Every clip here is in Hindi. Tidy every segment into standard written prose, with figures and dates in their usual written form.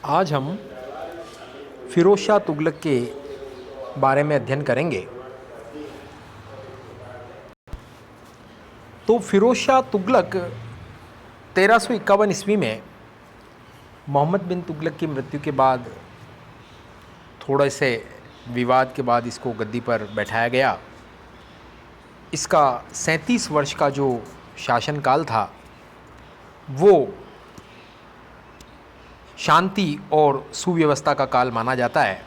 आज हम फ़िरोज़ शाह तुगलक के बारे में अध्ययन करेंगे। तो फ़िरोज़ शाह तुगलक 1351 ईस्वी में मोहम्मद बिन तुगलक की मृत्यु के बाद थोड़े से विवाद के बाद इसको गद्दी पर बैठाया गया। इसका 37 वर्ष का जो शासनकाल था वो शांति और सुव्यवस्था का काल माना जाता है।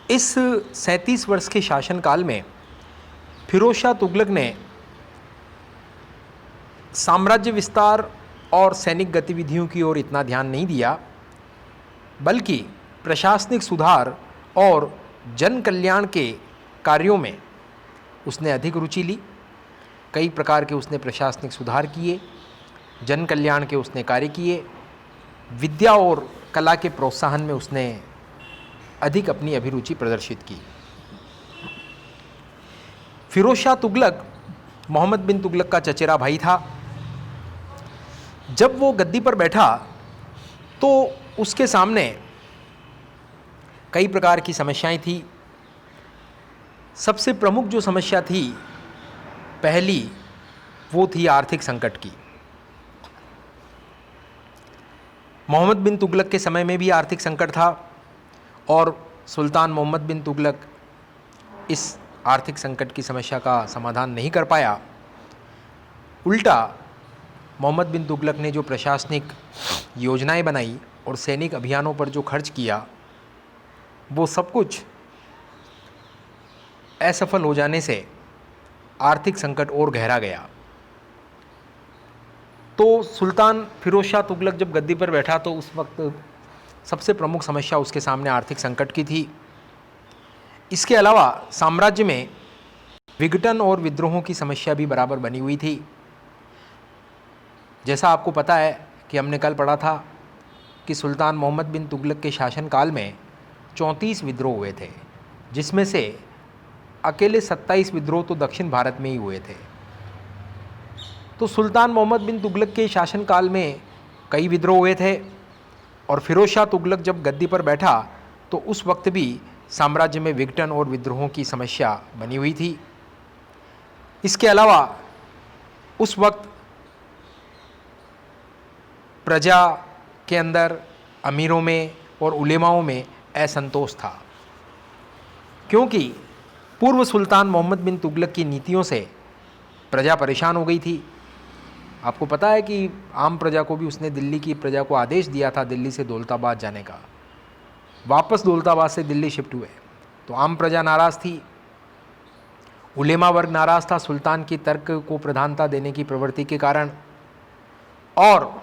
इस 37 वर्ष के शासनकाल में फ़िरोज़ शाह तुगलक ने साम्राज्य विस्तार और सैनिक गतिविधियों की ओर इतना ध्यान नहीं दिया, बल्कि प्रशासनिक सुधार और जन कल्याण के कार्यों में उसने अधिक रुचि ली। कई प्रकार के उसने प्रशासनिक सुधार किए, जन कल्याण के उसने कार्य किए, विद्या और कला के प्रोत्साहन में उसने अधिक अपनी अभिरुचि प्रदर्शित की। फ़िरोज़ शाह तुगलक मोहम्मद बिन तुगलक का चचेरा भाई था। जब वो गद्दी पर बैठा तो उसके सामने कई प्रकार की समस्याएं थी। सबसे प्रमुख जो समस्या थी पहली, वो थी आर्थिक संकट की। मोहम्मद बिन तुगलक के समय में भी आर्थिक संकट था और सुल्तान मोहम्मद बिन तुगलक इस आर्थिक संकट की समस्या का समाधान नहीं कर पाया। उल्टा मोहम्मद बिन तुगलक ने जो प्रशासनिक योजनाएं बनाई और सैनिक अभियानों पर जो खर्च किया, वो सब कुछ असफल हो जाने से आर्थिक संकट और गहरा गया। तो सुल्तान फ़िरोज़ शाह तुगलक जब गद्दी पर बैठा तो उस वक्त सबसे प्रमुख समस्या उसके सामने आर्थिक संकट की थी। इसके अलावा साम्राज्य में विघटन और विद्रोहों की समस्या भी बराबर बनी हुई थी। जैसा आपको पता है कि हमने कल पढ़ा था कि सुल्तान मोहम्मद बिन तुगलक के शासनकाल में 34 विद्रोह हुए थे, जिसमें से अकेले 27 विद्रोह तो दक्षिण भारत में ही हुए थे। तो सुल्तान मोहम्मद बिन तुगलक के शासनकाल में कई विद्रोह हुए थे और फ़िरोज़ शाह तुगलक जब गद्दी पर बैठा तो उस वक्त भी साम्राज्य में विघटन और विद्रोहों की समस्या बनी हुई थी। इसके अलावा उस वक्त प्रजा के अंदर अमीरों में और उलेमाओं में असंतोष था, क्योंकि पूर्व सुल्तान मोहम्मद बिन तुगलक की नीतियों से प्रजा परेशान हो गई थी। आपको पता है कि आम प्रजा को भी उसने दिल्ली की प्रजा को आदेश दिया था दिल्ली से दौलताबाद जाने का। वापस दौलताबाद से दिल्ली शिफ्ट हुए तो आम प्रजा नाराज़ थी, उलेमा वर्ग नाराज़ था सुल्तान की तर्क को प्रधानता देने की प्रवृत्ति के कारण, और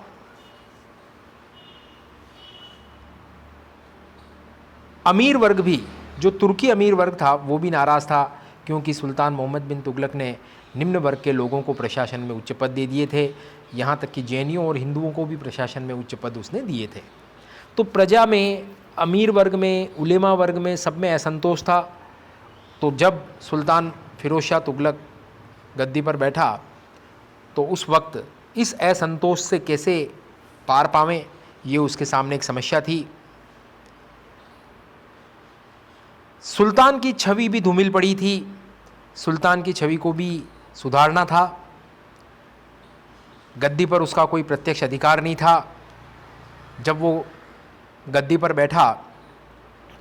अमीर वर्ग भी, जो तुर्की अमीर वर्ग था, वो भी नाराज़ था, क्योंकि सुल्तान मोहम्मद बिन तुगलक ने निम्न वर्ग के लोगों को प्रशासन में उच्च पद दे दिए थे। यहाँ तक कि जैनियों और हिंदुओं को भी प्रशासन में उच्च पद उसने दिए थे। तो प्रजा में, अमीर वर्ग में, उलेमा वर्ग में, सब में असंतोष था। तो जब सुल्तान फ़िरोज़ शाह तुगलक गद्दी पर बैठा तो उस वक्त इस असंतोष से कैसे पार पावें, ये उसके सामने एक समस्या थी। सुल्तान की छवि भी धूमिल पड़ी थी, सुल्तान की छवि को भी सुधारना था। गद्दी पर उसका कोई प्रत्यक्ष अधिकार नहीं था। जब वो गद्दी पर बैठा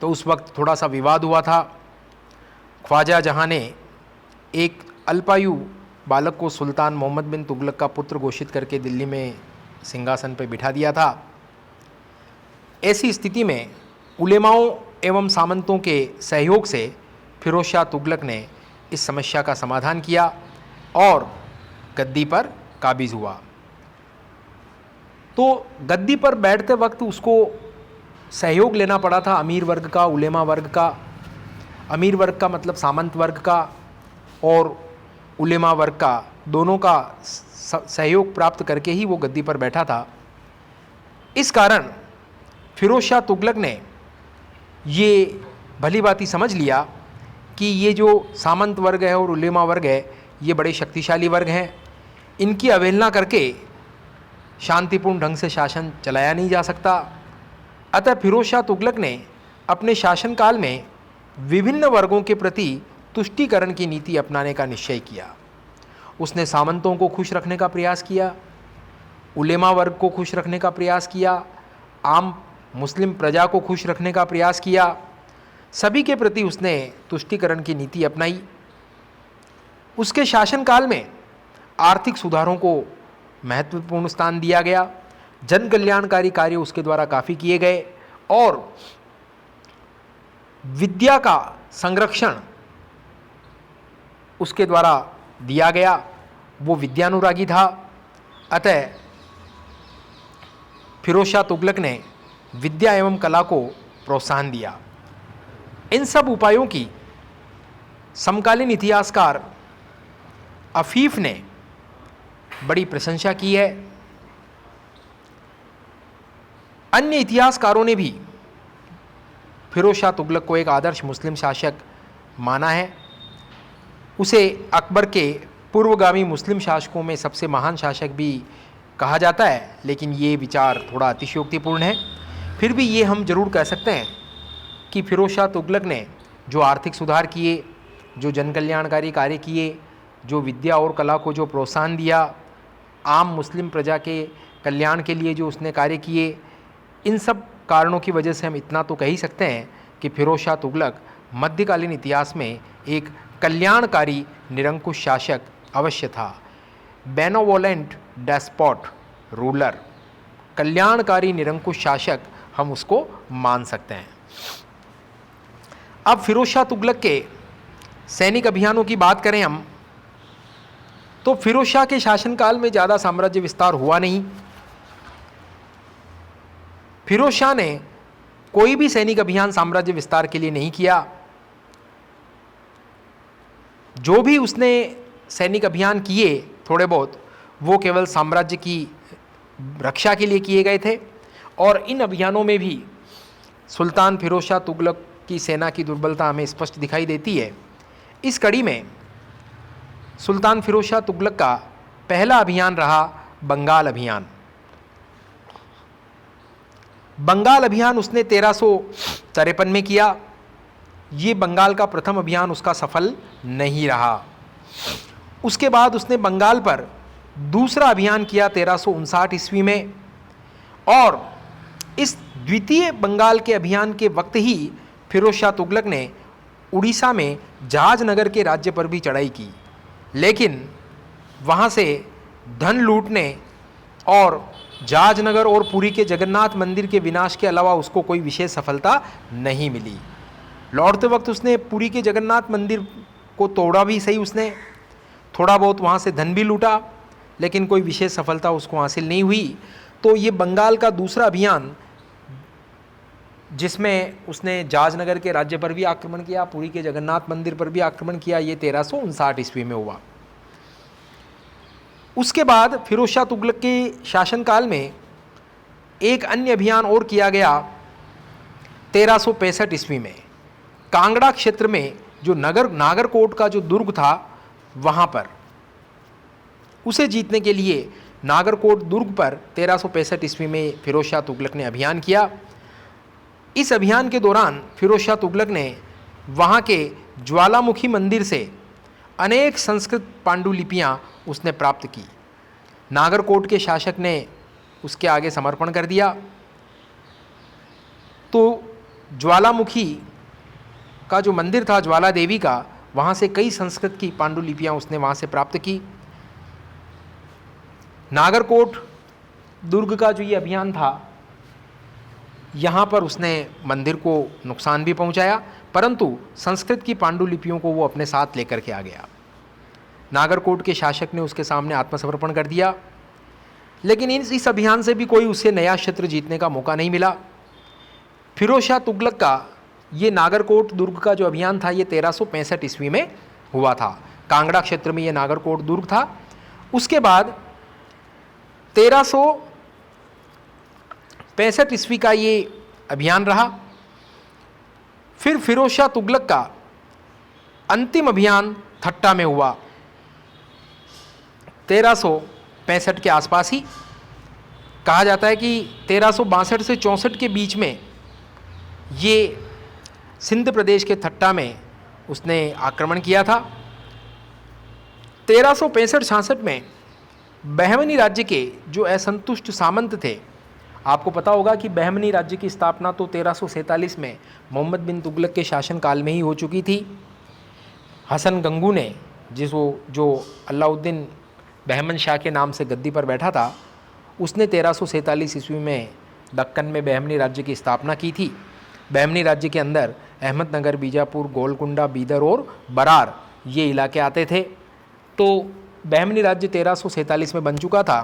तो उस वक्त थोड़ा सा विवाद हुआ था। ख्वाजा जहाँ ने एक अल्पायु बालक को सुल्तान मोहम्मद बिन तुगलक का पुत्र घोषित करके दिल्ली में सिंहासन पर बिठा दिया था। ऐसी स्थिति में उलेमाओं एवं सामंतों के सहयोग से फ़िरोज़ शाह तुगलक ने इस समस्या का समाधान किया और गद्दी पर काबिज़ हुआ। तो गद्दी पर बैठते वक्त उसको सहयोग लेना पड़ा था अमीर वर्ग का, उलेमा वर्ग का। अमीर वर्ग का मतलब सामंत वर्ग का, और उलेमा वर्ग का, दोनों का सहयोग प्राप्त करके ही वो गद्दी पर बैठा था। इस कारण फ़िरोज़ शाह तुगलक ने ये भली भांति समझ लिया कि ये जो सामंत वर्ग है और उलेमा वर्ग है, ये बड़े शक्तिशाली वर्ग हैं। इनकी अवहेलना करके शांतिपूर्ण ढंग से शासन चलाया नहीं जा सकता। अतः फिरोज शाह तुगलक ने अपने शासनकाल में विभिन्न वर्गों के प्रति तुष्टीकरण की नीति अपनाने का निश्चय किया। उसने सामंतों को खुश रखने का प्रयास किया, उलेमा वर्ग को खुश रखने का प्रयास किया, आम मुस्लिम प्रजा को खुश रखने का प्रयास किया। सभी के प्रति उसने तुष्टीकरण की नीति अपनाई। उसके शासनकाल में आर्थिक सुधारों को महत्वपूर्ण स्थान दिया गया। जन कल्याणकारी कार्य उसके द्वारा काफ़ी किए गए और विद्या का संरक्षण उसके द्वारा दिया गया। वो विद्यानुरागी था। अतः फिरोज शाह तुगलक ने विद्या एवं कला को प्रोत्साहन दिया। इन सब उपायों की समकालीन इतिहासकार अफीफ ने बड़ी प्रशंसा की है। अन्य इतिहासकारों ने भी फिरोज शाह तुगलक को एक आदर्श मुस्लिम शासक माना है। उसे अकबर के पूर्वगामी मुस्लिम शासकों में सबसे महान शासक भी कहा जाता है, लेकिन ये विचार थोड़ा अतिशयोक्तिपूर्ण है। फिर भी ये हम जरूर कह सकते हैं कि फिरोज शाह तुगलक ने जो आर्थिक सुधार किए, जो जन कल्याणकारी कार्य किए, जो विद्या और कला को जो प्रोत्साहन दिया, आम मुस्लिम प्रजा के कल्याण के लिए जो उसने कार्य किए, इन सब कारणों की वजह से हम इतना तो कह ही सकते हैं कि फिरोज शाह तुगलक मध्यकालीन इतिहास में एक कल्याणकारी निरंकुश शासक अवश्य था। बेनोवोलेंट डेस्पॉट रूलर, कल्याणकारी निरंकुश शासक हम उसको मान सकते हैं। अब फिरोज शाह तुगलक के सैनिक अभियानों की बात करें हम, तो फिरोज शाह के शासनकाल में ज़्यादा साम्राज्य विस्तार हुआ नहीं। फिरोज शाह ने कोई भी सैनिक अभियान साम्राज्य विस्तार के लिए नहीं किया। जो भी उसने सैनिक अभियान किए थोड़े बहुत, वो केवल साम्राज्य की रक्षा के लिए किए गए थे। और इन अभियानों में भी सुल्तान फिरोज शाह तुगलक की सेना की दुर्बलता हमें स्पष्ट दिखाई देती है। इस कड़ी में सुल्तान फिरोज शाह तुगलक का पहला अभियान रहा बंगाल अभियान। बंगाल अभियान उसने 1353 में किया। ये बंगाल का प्रथम अभियान उसका सफल नहीं रहा। उसके बाद उसने बंगाल पर दूसरा अभियान किया 1359 ईस्वी में, और इस द्वितीय बंगाल के अभियान के वक्त ही फिरोज शाह तुगलक ने उड़ीसा में जहाजनगर के राज्य पर भी चढ़ाई की, लेकिन वहाँ से धन लूटने और जहाजनगर और पुरी के जगन्नाथ मंदिर के विनाश के अलावा उसको कोई विशेष सफलता नहीं मिली। लौटते वक्त उसने पुरी के जगन्नाथ मंदिर को तोड़ा भी सही, उसने थोड़ा बहुत वहाँ से धन भी लूटा, लेकिन कोई विशेष सफलता उसको हासिल नहीं हुई। तो ये बंगाल का दूसरा अभियान, जिसमें उसने जहाजनगर के राज्य पर भी आक्रमण किया, पुरी के जगन्नाथ मंदिर पर भी आक्रमण किया, ये 1359 ईस्वी में हुआ। उसके बाद फिरोज शाह तुगलक के शासनकाल में एक अन्य अभियान और किया गया 1365 ईस्वी में। कांगड़ा क्षेत्र में जो नागरकोट का जो दुर्ग था, वहाँ पर उसे जीतने के लिए नागरकोट दुर्ग पर 1365 ईस्वी में फिरोज शाह तुगलक ने अभियान किया। इस अभियान के दौरान फिरोज शाह तुगलक ने वहाँ के ज्वालामुखी मंदिर से अनेक संस्कृत पांडुलिपियाँ उसने प्राप्त की। नागरकोट के शासक ने उसके आगे समर्पण कर दिया। तो ज्वालामुखी का जो मंदिर था ज्वाला देवी का, वहाँ से कई संस्कृत की पांडुलिपियाँ उसने वहाँ से प्राप्त की। नागरकोट दुर्ग का जो ये अभियान था, यहाँ पर उसने मंदिर को नुकसान भी पहुँचाया, परंतु संस्कृत की पांडुलिपियों को वो अपने साथ लेकर के आ गया। नागरकोट के शासक ने उसके सामने आत्मसमर्पण कर दिया, लेकिन इस अभियान से भी कोई उसे नया क्षेत्र जीतने का मौका नहीं मिला। फिरोज शाह तुगलक का ये नागरकोट दुर्ग का जो अभियान था, ये 1365 ईस्वी में हुआ था। कांगड़ा क्षेत्र में ये नागरकोट दुर्ग था। उसके बाद 1365 ईस्वी का ये अभियान रहा। फिर फिरोज शाह तुगलक का अंतिम अभियान थट्टा में हुआ 1365 के आसपास ही। कहा जाता है कि 1362 से 64 के बीच में ये सिंध प्रदेश के थट्टा में उसने आक्रमण किया था। 1365-66 में बहमनी राज्य के जो असंतुष्ट सामंत थे, आपको पता होगा कि बहमनी राज्य की स्थापना तो 1347 में मोहम्मद बिन तुगलक के शासनकाल में ही हो चुकी थी। हसन गंगू ने जो अलाउद्दीन बहमन शाह के नाम से गद्दी पर बैठा था, उसने 1347 ईस्वी में दक्कन में बहमनी राज्य की स्थापना की थी। बहमनी राज्य के अंदर अहमदनगर, बीजापुर, गोलकुंडा, बीदर और बरार ये इलाके आते थे। तो बहमनी राज्य 1347 में बन चुका था।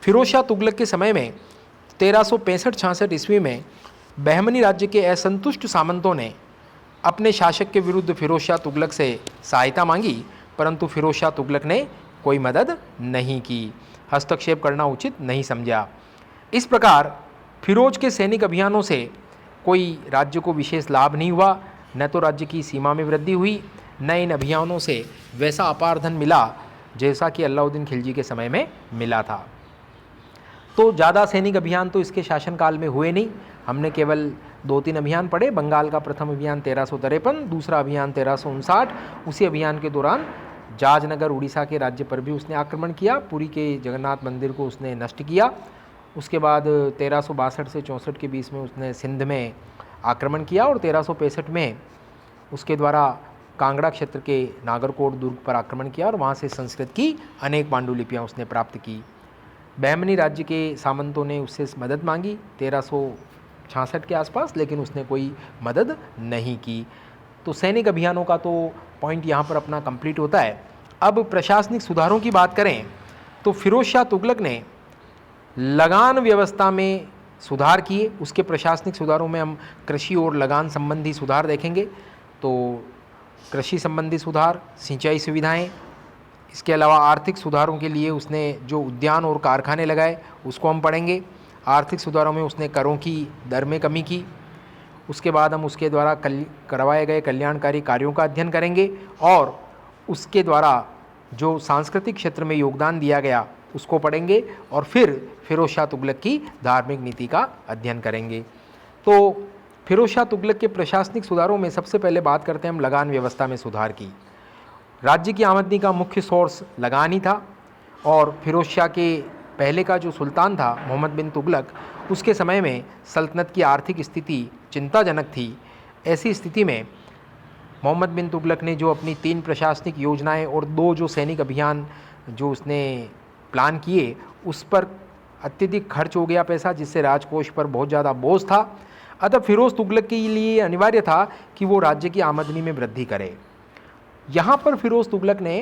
फिरोज शाह तुगलक के समय में 1365-66 ईस्वी में बहमनी राज्य के असंतुष्ट सामंतों ने अपने शासक के विरुद्ध फिरोज शाह तुगलक से सहायता मांगी, परंतु फिरोज शाह तुगलक ने कोई मदद नहीं की, हस्तक्षेप करना उचित नहीं समझा। इस प्रकार फिरोज के सैनिक अभियानों से कोई राज्य को विशेष लाभ नहीं हुआ, न तो राज्य की सीमा में वृद्धि हुई, न इन अभियानों से वैसा अपार धन मिला जैसा कि अलाउद्दीन खिलजी के समय में मिला था। तो ज़्यादा सैनिक अभियान तो इसके शासनकाल में हुए नहीं। हमने केवल 2-3 अभियान पढ़े। बंगाल का प्रथम अभियान 1353, दूसरा अभियान 1359। उसी अभियान के दौरान जाजनगर उड़ीसा के राज्य पर भी उसने आक्रमण किया, पुरी के जगन्नाथ मंदिर को उसने नष्ट किया। उसके बाद 1362 से 64 के बीच में उसने सिंध में आक्रमण किया और 1365 में उसके द्वारा कांगड़ा क्षेत्र के नागरकोट दुर्ग पर आक्रमण किया और वहाँ से संस्कृत की अनेक पांडुलिपियाँ उसने प्राप्त की। बहमनी राज्य के सामंतों ने उससे मदद मांगी 1366 के आसपास, लेकिन उसने कोई मदद नहीं की। तो सैनिक अभियानों का तो पॉइंट यहाँ पर अपना कंप्लीट होता है। अब प्रशासनिक सुधारों की बात करें तो फिरोज शाह तुगलक ने लगान व्यवस्था में सुधार किए। उसके प्रशासनिक सुधारों में हम कृषि और लगान संबंधी सुधार देखेंगे। तो कृषि संबंधी सुधार, सिंचाई सुविधाएं, इसके अलावा आर्थिक सुधारों के लिए उसने जो उद्यान और कारखाने लगाए उसको हम पढ़ेंगे। आर्थिक सुधारों में उसने करों की दर में कमी की। उसके बाद हम उसके द्वारा करवाए गए कल्याणकारी कार्यों का अध्ययन करेंगे और उसके द्वारा जो सांस्कृतिक क्षेत्र में योगदान दिया गया उसको पढ़ेंगे और फिर फिरोज शाह तुगलक की धार्मिक नीति का अध्ययन करेंगे। तो फिरोज शाह तुगलक के प्रशासनिक सुधारों में सबसे पहले बात करते हैं हम लगान व्यवस्था में सुधार की। राज्य की आमदनी का मुख्य सोर्स लगान ही था और फिरोज शाह के पहले का जो सुल्तान था मोहम्मद बिन तुगलक, उसके समय में सल्तनत की आर्थिक स्थिति चिंताजनक थी। ऐसी स्थिति में मोहम्मद बिन तुगलक ने जो अपनी 3 प्रशासनिक योजनाएं और 2 जो सैनिक अभियान जो उसने प्लान किए, उस पर अत्यधिक खर्च हो गया पैसा, जिससे राजकोष पर बहुत ज़्यादा बोझ था। अतः फिरोज तुगलक के लिए अनिवार्य था कि वो राज्य की आमदनी में वृद्धि करे। यहाँ पर फिरोज तुगलक ने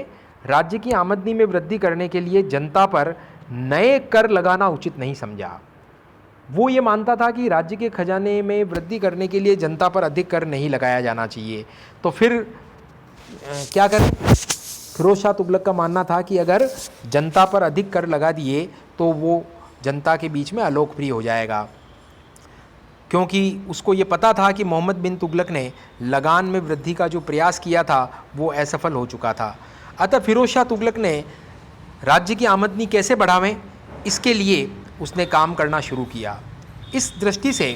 राज्य की आमदनी में वृद्धि करने के लिए जनता पर नए कर लगाना उचित नहीं समझा। वो ये मानता था कि राज्य के खजाने में वृद्धि करने के लिए जनता पर अधिक कर नहीं लगाया जाना चाहिए। तो फिर क्या करें? फिरोज शाह तुगलक का मानना था कि अगर जनता पर अधिक कर लगा दिए तो वो जनता के बीच में अलोकप्रिय हो जाएगा, क्योंकि उसको ये पता था कि मोहम्मद बिन तुगलक ने लगान में वृद्धि का जो प्रयास किया था वो असफल हो चुका था। अतः फिरोज शाह तुगलक ने राज्य की आमदनी कैसे बढ़ावें, इसके लिए उसने काम करना शुरू किया। इस दृष्टि से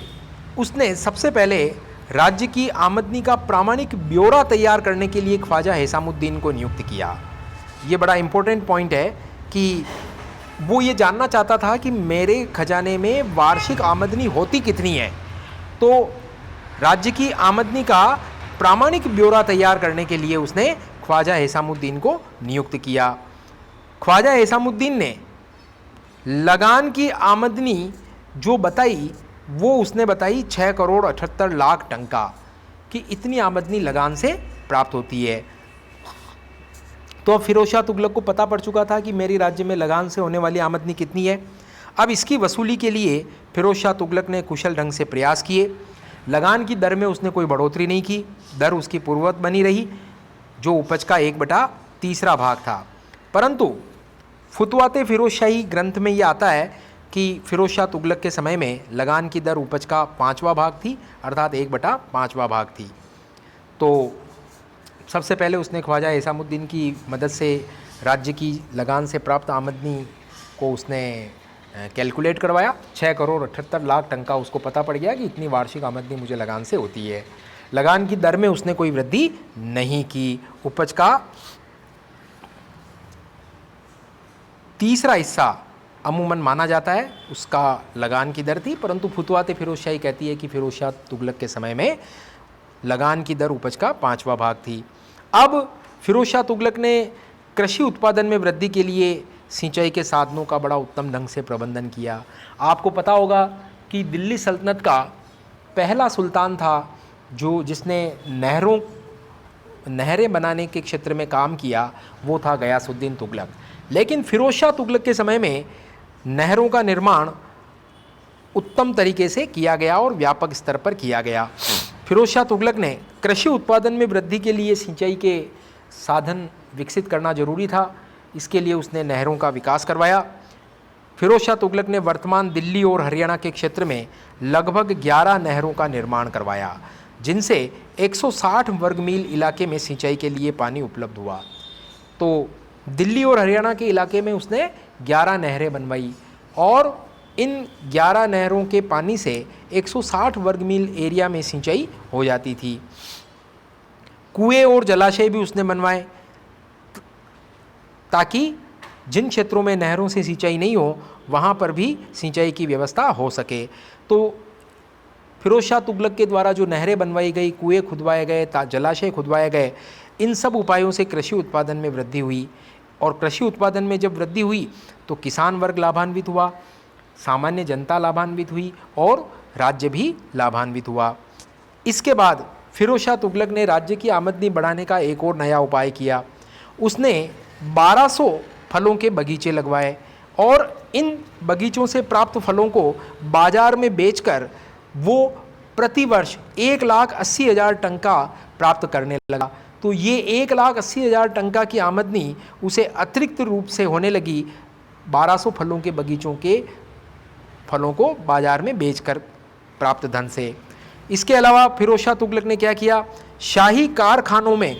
उसने सबसे पहले राज्य की आमदनी का प्रामाणिक ब्यौरा तैयार करने के लिए ख्वाजा हैसामुद्दीन को नियुक्त किया। ये बड़ा इम्पोर्टेंट पॉइंट है कि वो ये जानना चाहता था कि मेरे खजाने में वार्षिक आमदनी होती कितनी है। तो राज्य की आमदनी का प्रामाणिक ब्यौरा तैयार करने के लिए उसने ख्वाजा हैसामुद्दीन को नियुक्त किया। ख्वाजा हैसामुद्दीन ने लगान की आमदनी जो बताई वो उसने बताई 6 करोड़ 78 लाख टंका कि इतनी आमदनी लगान से प्राप्त होती है। तो अब फिरोज शाह तुगलक को पता पड़ चुका था कि मेरी राज्य में लगान से होने वाली आमदनी कितनी है। अब इसकी वसूली के लिए फिरोज शाह तुगलक ने कुशल ढंग से प्रयास किए। लगान की दर में उसने कोई बढ़ोतरी नहीं की, दर उसकी पूर्ववत बनी रही, जो उपज का 1/3 भाग था। परंतु फुतवाते फिरोज शाही ग्रंथ में ये आता है कि फिरोज शाह तुगलक के समय में लगान की दर उपज का 5वां भाग थी, अर्थात 1/5वां भाग थी। तो सबसे पहले उसने ख्वाजा हैसामुद्दीन की मदद से राज्य की लगान से प्राप्त आमदनी को उसने कैलकुलेट करवाया। 6,78,00,000 टन का उसको पता पड़ गया कि इतनी वार्षिक आमदनी मुझे लगान से होती है। लगान की दर में उसने कोई वृद्धि नहीं की। उपज का तीसरा हिस्सा अमूमन माना जाता है उसका लगान की दर थी, परंतु फुतवाते फिरोजशाही कहती है कि फिरोज शाह तुगलक के समय में लगान की दर उपज का 5वां भाग थी। अब फिरोज शाह तुगलक ने कृषि उत्पादन में वृद्धि के लिए सिंचाई के साधनों का बड़ा उत्तम ढंग से प्रबंधन किया। आपको पता होगा कि दिल्ली सल्तनत का पहला सुल्तान था जिसने नहरें बनाने के क्षेत्र में काम किया, वो था गयासुद्दीन तुगलक। लेकिन फिरोज शाह तुगलक के समय में नहरों का निर्माण उत्तम तरीके से किया गया और व्यापक स्तर पर किया गया। फिरोज शाह तुगलक ने कृषि उत्पादन में वृद्धि के लिए सिंचाई के साधन विकसित करना जरूरी था। इसके लिए उसने नहरों का विकास करवाया। फिरोज शाह तुगलक ने वर्तमान दिल्ली और हरियाणा के क्षेत्र में लगभग 11 नहरों का निर्माण करवाया, जिनसे 160 वर्ग मील इलाके में सिंचाई के लिए पानी उपलब्ध हुआ। तो दिल्ली और हरियाणा के इलाके में उसने 11 नहरें बनवाई और इन 11 नहरों के पानी से 160 वर्ग मील एरिया में सिंचाई हो जाती थी। कुएं और जलाशय भी उसने बनवाए ताकि जिन क्षेत्रों में नहरों से सिंचाई नहीं हो वहाँ पर भी सिंचाई की व्यवस्था हो सके। तो फिरोज शाह तुगलक के द्वारा जो नहरें बनवाई गई, कुएं खुदवाए गए, जलाशय खुदवाए गए, इन सब उपायों से कृषि उत्पादन में वृद्धि हुई। और कृषि उत्पादन में जब वृद्धि हुई तो किसान वर्ग लाभान्वित हुआ, सामान्य जनता लाभान्वित हुई और राज्य भी लाभान्वित हुआ। इसके बाद फिरोज शाह तुगलक ने राज्य की आमदनी बढ़ाने का एक और नया उपाय किया। उसने 1200 फलों के बगीचे लगवाए और इन बगीचों से प्राप्त फलों को बाजार में बेचकर वो प्रतिवर्ष 1,80,000 टन का प्राप्त करने लगा। तो ये 1,80,000 टन का की आमदनी उसे अतिरिक्त रूप से होने लगी 1200 फलों के बगीचों के फलों को बाजार में बेचकर प्राप्त धन से। इसके अलावा फिरोज शाह तुगलक ने क्या किया, शाही कारखानों में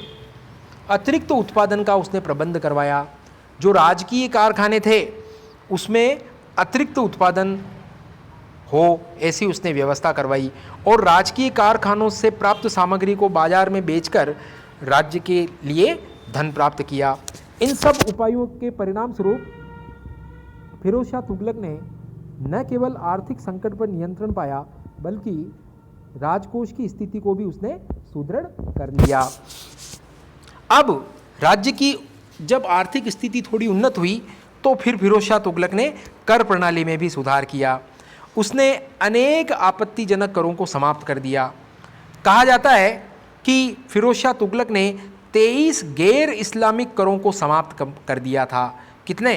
अतिरिक्त उत्पादन का उसने प्रबंध करवाया। जो राजकीय कारखाने थे उसमें अतिरिक्त उत्पादन हो ऐसी उसने व्यवस्था करवाई और राजकीय कारखानों से प्राप्त सामग्री को बाजार में बेचकर राज्य के लिए धन प्राप्त किया। इन सब उपायों के परिणाम स्वरूप फिरोज शाह तुगलक ने न केवल आर्थिक संकट पर नियंत्रण पाया बल्कि राजकोष की स्थिति को भी उसने सुदृढ़ कर लिया। अब राज्य की जब आर्थिक स्थिति थोड़ी उन्नत हुई तो फिर फिरोज शाह तुगलक ने कर प्रणाली में भी सुधार किया। उसने अनेक आपत्तिजनक करों को समाप्त कर दिया। कहा जाता है कि फिरोज शाह तुगलक ने 23 गैर इस्लामिक करों को समाप्त कर दिया था। कितने?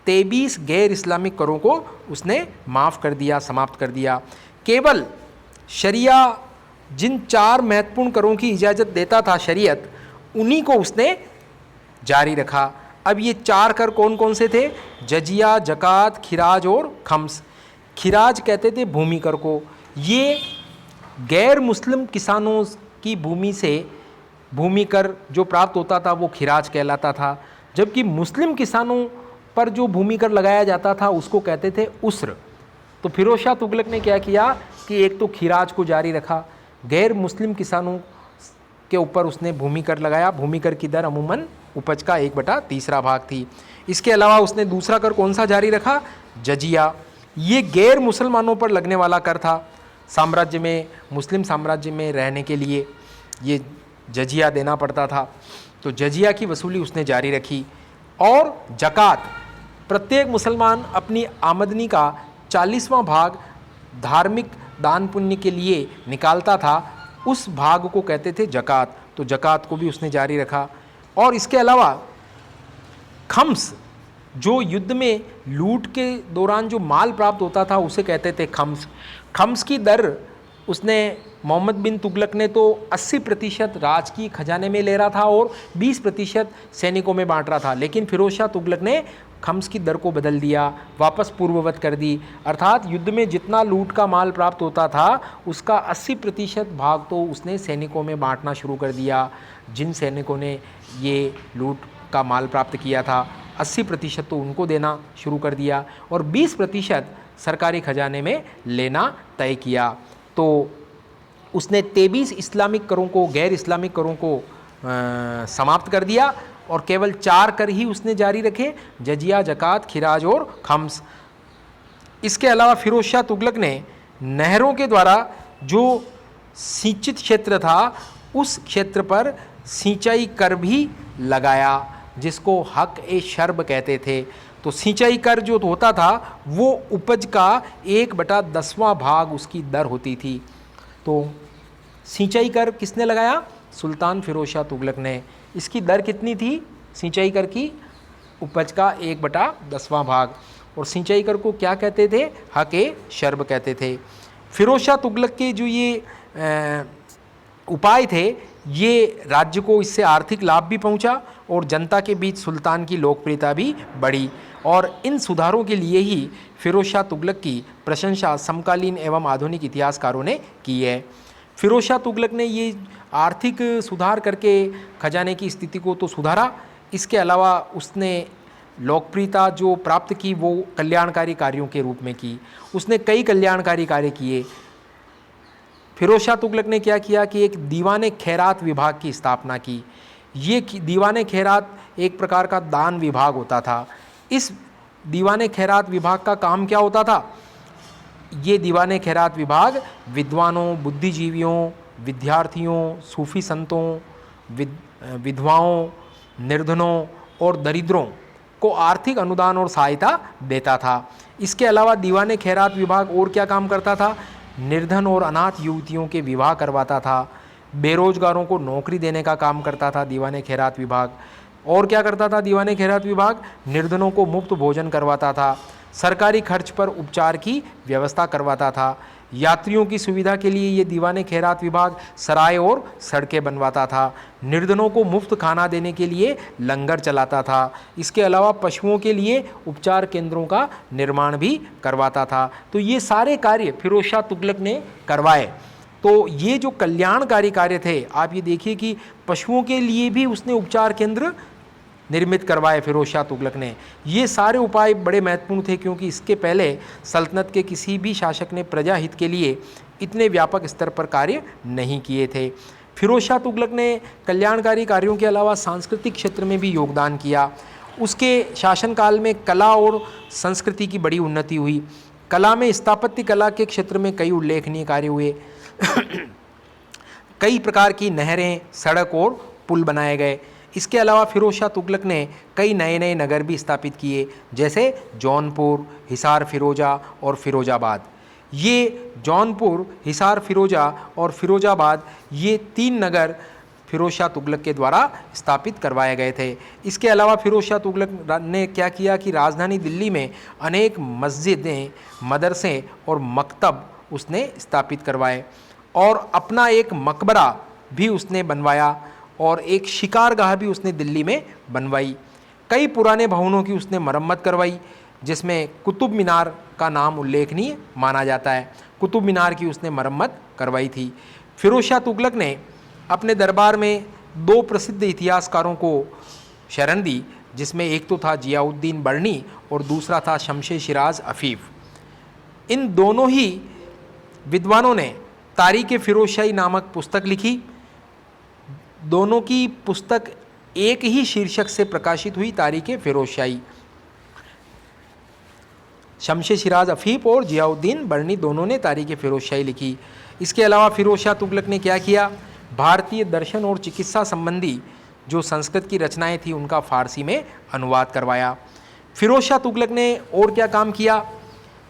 23 गैर इस्लामिक करों को उसने माफ़ कर दिया, समाप्त कर दिया। केवल शरिया जिन 4 महत्वपूर्ण करों की इजाज़त देता था शरीयत, उन्हीं को उसने जारी रखा। अब ये 4 कर कौन कौन से थे? जजिया, जकात, खिराज और खम्स। खिराज कहते थे भूमि कर को। ये गैर मुस्लिम किसानों की भूमि से भूमि कर जो प्राप्त होता था वो खिराज कहलाता था, जबकि मुस्लिम किसानों पर जो भूमि कर लगाया जाता था उसको कहते थे उस्र। तो फिरोज शाह तुगलक ने क्या किया कि एक तो खिराज को जारी रखा, गैर मुस्लिम किसानों के ऊपर उसने भूमि कर लगाया। भूमि कर की दर अमूमन उपज का 1/3 भाग थी। इसके अलावा उसने दूसरा कर कौन सा जारी रखा? जजिया। ये गैर मुसलमानों पर लगने वाला कर था। साम्राज्य में, मुस्लिम साम्राज्य में रहने के लिए ये जजिया देना पड़ता था, तो जजिया की वसूली उसने जारी रखी। और जकात, प्रत्येक मुसलमान अपनी आमदनी का 40वां भाग धार्मिक दान पुण्य के लिए निकालता था, उस भाग को कहते थे जकात। तो जकात को भी उसने जारी रखा। और इसके अलावा खम्स, जो युद्ध में लूट के दौरान जो माल प्राप्त होता था उसे कहते थे खम्स। खम्स की दर उसने, मोहम्मद बिन तुगलक ने तो 80% राजकीय खजाने में ले रहा था और 20% सैनिकों में बांट रहा था, लेकिन फिरोज शाह तुगलक ने खम्स की दर को बदल दिया, वापस पूर्ववत कर दी। अर्थात युद्ध में जितना लूट का माल प्राप्त होता था उसका 80% भाग तो उसने सैनिकों में बांटना शुरू कर दिया। जिन सैनिकों ने ये लूट का माल प्राप्त किया था, 80% तो उनको देना शुरू कर दिया और 20% सरकारी खजाने में लेना तय किया। तो उसने 23 इस्लामिक करों को, गैर इस्लामिक करों को समाप्त कर दिया और केवल 4 कर ही उसने जारी रखे, जजिया, जक़ात, खिराज और खम्स। इसके अलावा फिरोज शाह तुगलक ने नहरों के द्वारा जो सिंचित क्षेत्र था उस क्षेत्र पर सिंचाई कर भी लगाया, जिसको हक ए शर्ब कहते थे। तो सिंचाई कर जो होता था वो उपज का 1/10वां भाग उसकी दर होती थी। तो सिंचाई कर किसने लगाया? सुल्तान फिरोज शाह तुगलक ने। इसकी दर कितनी थी सिंचाई कर की? उपज का 1/10वां भाग। और सिंचाई कर को क्या कहते थे? हक ए शर्ब कहते थे। फिरोज शाह तुगलक के जो ये उपाय थे, ये राज्य को इससे आर्थिक लाभ भी पहुंचा और जनता के बीच सुल्तान की लोकप्रियता भी बढ़ी। और इन सुधारों के लिए ही फिरोज शाह तुगलक की प्रशंसा समकालीन एवं आधुनिक इतिहासकारों ने की है। फिरोज शाह तुगलक ने ये आर्थिक सुधार करके खजाने की स्थिति को तो सुधारा, इसके अलावा उसने लोकप्रियता जो प्राप्त की वो कल्याणकारी कार्यों के रूप में की। उसने कई कल्याणकारी कार्य किए। फिरोज शाह तुगलक ने क्या किया कि एक दीवाने खैरात विभाग की स्थापना की। ये दीवाने खैरात एक प्रकार का दान विभाग होता था। इस दीवाने खैरात विभाग का काम क्या होता था? ये दीवाने खैरात विभाग विद्वानों, बुद्धिजीवियों, विद्यार्थियों, सूफी संतों, विधवाओं, निर्धनों और दरिद्रों को आर्थिक अनुदान और सहायता देता था। इसके अलावा दीवाने खैरात विभाग और क्या काम करता था? निर्धन और अनाथ युवतियों के विवाह करवाता था, बेरोजगारों को नौकरी देने का काम करता था दीवाने खैरात विभाग। और क्या करता था दीवाने खैरात विभाग? निर्धनों को मुफ्त भोजन करवाता था, सरकारी खर्च पर उपचार की व्यवस्था करवाता था। यात्रियों की सुविधा के लिए ये दीवाने खैरात विभाग सराय और सड़कें बनवाता था। निर्धनों को मुफ्त खाना देने के लिए लंगर चलाता था। इसके अलावा पशुओं के लिए उपचार केंद्रों का निर्माण भी करवाता था। तो ये सारे कार्य फिरोज शाह तुगलक ने करवाए। तो ये जो कल्याणकारी कार्य थे, आप ये देखिए कि पशुओं के लिए भी उसने उपचार केंद्र निर्मित करवाए फिरोज शाह तुगलक ने। ये सारे उपाय बड़े महत्वपूर्ण थे क्योंकि इसके पहले सल्तनत के किसी भी शासक ने प्रजा हित के लिए इतने व्यापक स्तर पर कार्य नहीं किए थे। फिरोज शाह तुगलक ने कल्याणकारी कार्यों के अलावा सांस्कृतिक क्षेत्र में भी योगदान किया। उसके शासनकाल में कला और संस्कृति की बड़ी उन्नति हुई। कला में स्थापत्य कला के क्षेत्र में कई उल्लेखनीय कार्य हुए। कई प्रकार की नहरें, सड़क और पुल बनाए गए। इसके अलावा फिरोज शाह तुगलक ने कई नए नए नगर भी स्थापित किए, जैसे जौनपुर, हिसार फिरोजा और फिरोजाबाद। ये जौनपुर, हिसार फिरोजा और फिरोजाबाद, ये 3 नगर फिरोज शाह तुगलक के द्वारा स्थापित करवाए गए थे। इसके अलावा फिरोज शाह तुगलक ने क्या किया कि राजधानी दिल्ली में अनेक मस्जिदें, मदरसे और मकतब उसने स्थापित करवाए और अपना एक मकबरा भी उसने बनवाया और एक शिकारगाह भी उसने दिल्ली में बनवाई। कई पुराने भवनों की उसने मरम्मत करवाई, जिसमें कुतुब मीनार का नाम उल्लेखनीय माना जाता है। कुतुब मीनार की उसने मरम्मत करवाई थी। फिरोज शाह तुगलक ने अपने दरबार में 2 प्रसिद्ध इतिहासकारों को शरण दी, जिसमें एक तो था जियाउद्दीन बर्नी और दूसरा था शमशे शिराज अफीफ। इन दोनों ही विद्वानों ने तारीख़ फिरोजशाही नामक पुस्तक लिखी। दोनों की पुस्तक एक ही शीर्षक से प्रकाशित हुई, तारीख़ फिरोजशाही। शमशे शिराज अफीफ और जियाउद्दीन बर्नी दोनों ने तारीख़ फिरोजशाही लिखी। इसके अलावा फिरोज शाह तुगलक ने क्या किया? भारतीय दर्शन और चिकित्सा संबंधी जो संस्कृत की रचनाएं थी उनका फारसी में अनुवाद करवाया। फिरोज शाह तुगलक ने और क्या काम किया?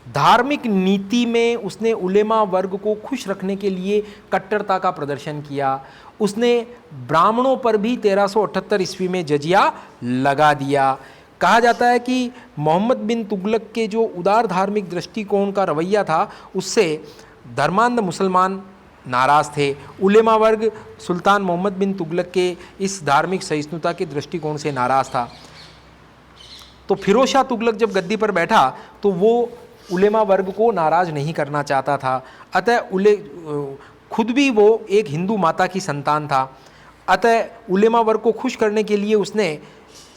धार्मिक नीति में उसने उलेमा वर्ग को खुश रखने के लिए कट्टरता का प्रदर्शन किया। उसने ब्राह्मणों पर भी 1378 ईस्वी में जजिया लगा दिया। कहा जाता है कि मोहम्मद बिन तुगलक के जो उदार धार्मिक दृष्टिकोण का रवैया था उससे धर्मांध मुसलमान नाराज़ थे। उलेमा वर्ग सुल्तान मोहम्मद बिन तुगलक के इस धार्मिक सहिष्णुता के दृष्टिकोण से नाराज़ था। तो फिरोज शाह तुगलक जब गद्दी पर बैठा तो वो उलेमा वर्ग को नाराज़ नहीं करना चाहता था। अतः खुद भी वो एक हिंदू माता की संतान था। अतः उलेमा वर्ग को खुश करने के लिए उसने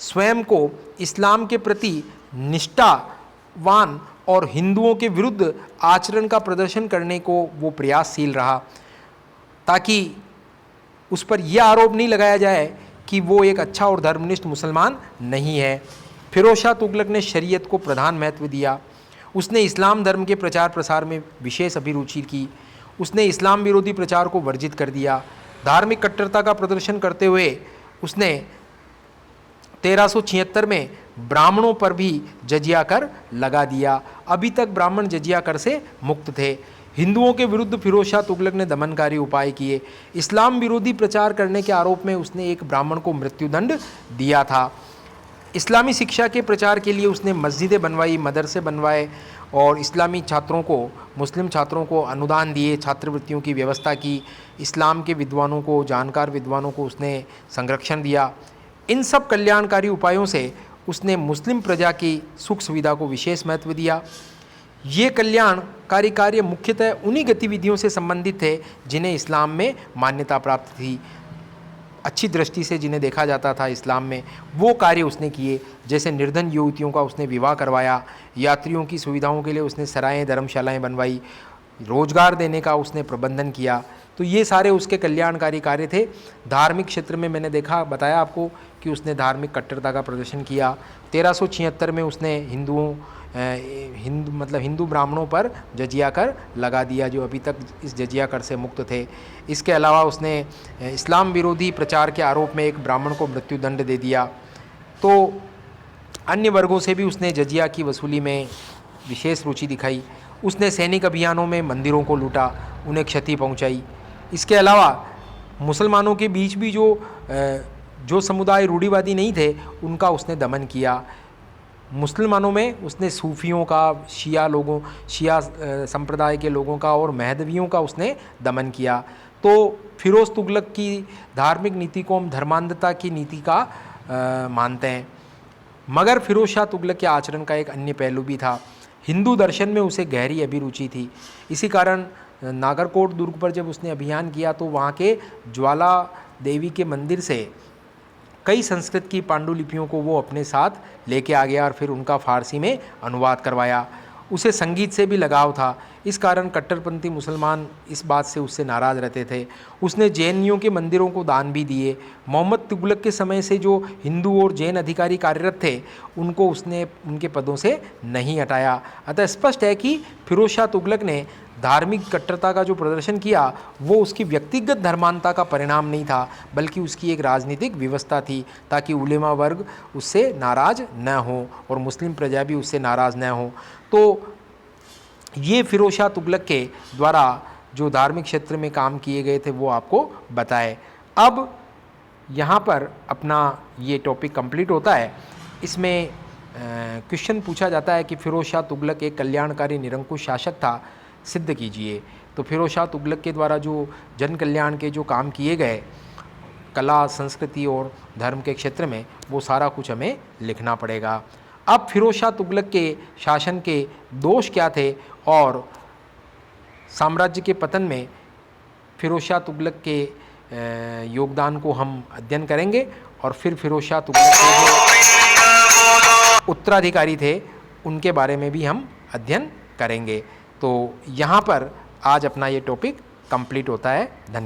स्वयं को इस्लाम के प्रति निष्ठावान और हिंदुओं के विरुद्ध आचरण का प्रदर्शन करने को वो प्रयासशील रहा, ताकि उस पर यह आरोप नहीं लगाया जाए कि वो एक अच्छा और धर्मनिष्ठ मुसलमान नहीं है। फिरोज शाह तुगलक ने शरीयत को प्रधान महत्व दिया। उसने इस्लाम धर्म के प्रचार प्रसार में विशेष अभिरुचि की। उसने इस्लाम विरोधी प्रचार को वर्जित कर दिया। धार्मिक कट्टरता का प्रदर्शन करते हुए उसने 1376 में ब्राह्मणों पर भी जजिया कर लगा दिया। अभी तक ब्राह्मण जजिया कर से मुक्त थे। हिंदुओं के विरुद्ध फिरोज शाह तुगलक ने दमनकारी उपाय किए। इस्लाम विरोधी प्रचार करने के आरोप में उसने एक ब्राह्मण को मृत्युदंड दिया था। इस्लामी शिक्षा के प्रचार के लिए उसने मस्जिदें बनवाई, मदरसे बनवाए और इस्लामी छात्रों को, मुस्लिम छात्रों को अनुदान दिए, छात्रवृत्तियों की व्यवस्था की। इस्लाम के विद्वानों को, जानकार विद्वानों को उसने संरक्षण दिया। इन सब कल्याणकारी उपायों से उसने मुस्लिम प्रजा की सुख सुविधा को विशेष महत्व दिया। ये कल्याणकारी कार्य मुख्यतः उन्हीं गतिविधियों से संबंधित थे जिन्हें इस्लाम में मान्यता प्राप्त थी, अच्छी दृष्टि से जिन्हें देखा जाता था इस्लाम में, वो कार्य उसने किए। जैसे निर्धन युवतियों का उसने विवाह करवाया, यात्रियों की सुविधाओं के लिए उसने सराएं, धर्मशालाएं बनवाई, रोजगार देने का उसने प्रबंधन किया। तो ये सारे उसके कल्याणकारी कार्य थे। धार्मिक क्षेत्र में मैंने बताया आपको कि उसने धार्मिक कट्टरता का प्रदर्शन किया। 1376 में उसने हिंदू ब्राह्मणों पर जजिया कर लगा दिया, जो अभी तक इस जजिया कर से मुक्त थे। इसके अलावा उसने इस्लाम विरोधी प्रचार के आरोप में एक ब्राह्मण को मृत्युदंड दे दिया। तो अन्य वर्गों से भी उसने जजिया की वसूली में विशेष रुचि दिखाई। उसने सैनिक अभियानों में मंदिरों को लूटा, उन्हें क्षति पहुंचाई। इसके अलावा मुसलमानों के बीच भी जो समुदाय रूढ़िवादी नहीं थे उनका उसने दमन किया। मुसलमानों में उसने सूफियों का, शिया संप्रदाय के लोगों का और महदवियों का उसने दमन किया। तो फिरोज तुगलक की धार्मिक नीति को हम धर्मांधता की नीति का मानते हैं। मगर फिरोज शाह तुगलक के आचरण का एक अन्य पहलू भी था। हिंदू दर्शन में उसे गहरी अभिरुचि थी। इसी कारण नागरकोट दुर्ग पर जब उसने अभियान किया तो वहाँ के ज्वाला देवी के मंदिर से कई संस्कृत की पांडुलिपियों को वो अपने साथ लेके आ गया और फिर उनका फारसी में अनुवाद करवाया। उसे संगीत से भी लगाव था। इस कारण कट्टरपंथी मुसलमान इस बात से उससे नाराज़ रहते थे। उसने जैनियों के मंदिरों को दान भी दिए। मोहम्मद तुगलक के समय से जो हिंदू और जैन अधिकारी कार्यरत थे उनको उसने उनके पदों से नहीं हटाया। अतः स्पष्ट है कि फिरोज शाह तुगलक ने धार्मिक कट्टरता का जो प्रदर्शन किया वो उसकी व्यक्तिगत धर्मांधता का परिणाम नहीं था, बल्कि उसकी एक राजनीतिक व्यवस्था थी, ताकि उलेमा वर्ग उससे नाराज़ न हो और मुस्लिम प्रजा भी उससे नाराज़ न हो। तो ये फिरोज शाह तुगलक के द्वारा जो धार्मिक क्षेत्र में काम किए गए थे वो आपको बताए। अब यहाँ पर अपना ये टॉपिक कंप्लीट होता है। इसमें क्वेश्चन पूछा जाता है कि फिरोज शाह तुगलक एक कल्याणकारी निरंकुश शासक था, सिद्ध कीजिए। तो फिरोज शाह तुगलक के द्वारा जो जन कल्याण के जो काम किए गए कला, संस्कृति और धर्म के क्षेत्र में, वो सारा कुछ हमें लिखना पड़ेगा। अब फिरोज शाह तुगलक के शासन के दोष क्या थे और साम्राज्य के पतन में फिरोज शाह तुगलक के योगदान को हम अध्ययन करेंगे और फिर फिरोज शाह तुगलक के जो उत्तराधिकारी थे उनके बारे में भी हम अध्ययन करेंगे। तो यहाँ पर आज अपना ये टॉपिक कंप्लीट होता है। धन्यवाद।